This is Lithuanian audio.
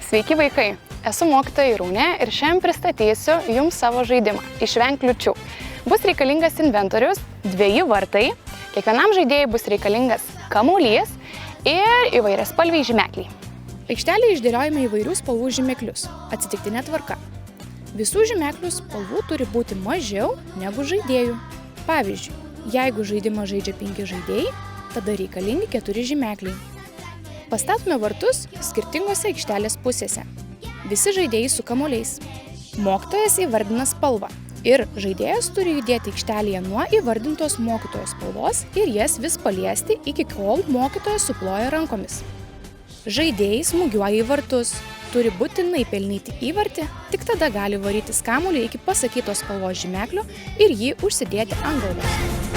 Sveiki vaikai, esu mokytoja Irūnė ir šiandien pristatysiu jums savo žaidimą Išvenk kliūčių. Bus reikalingas inventorius, 2 vartai, kiekvienam žaidėjui bus reikalingas kamuolys ir įvairiaspalviai žymekliai. Aikštelėje išdėliojame įvairių spalvų žymeklius, atsitiktinė tvarka. Visų žymeklių spalvų turi būti mažiau negu žaidėjų. Pavyzdžiui, jeigu žaidimą žaidžia 5 žaidėjai, tada reikalingi 4 žymekliai. Pastatome vartus skirtingose aikštelės pusėse. Visi žaidėjai su kamuoliais. Mokytojas įvardina spalvą ir žaidėjas turi judėti aikštelėje nuo įvardintos mokytojo spalvos ir jas vis paliesti, iki kol mokytojas suploja rankomis. Žaidėjai smūgiuoja į vartus, turi būtinai pelnyti įvartį, tik tada gali varytis kamuolį iki pasakytos spalvos žymeklio ir jį užsidėti ant galvos.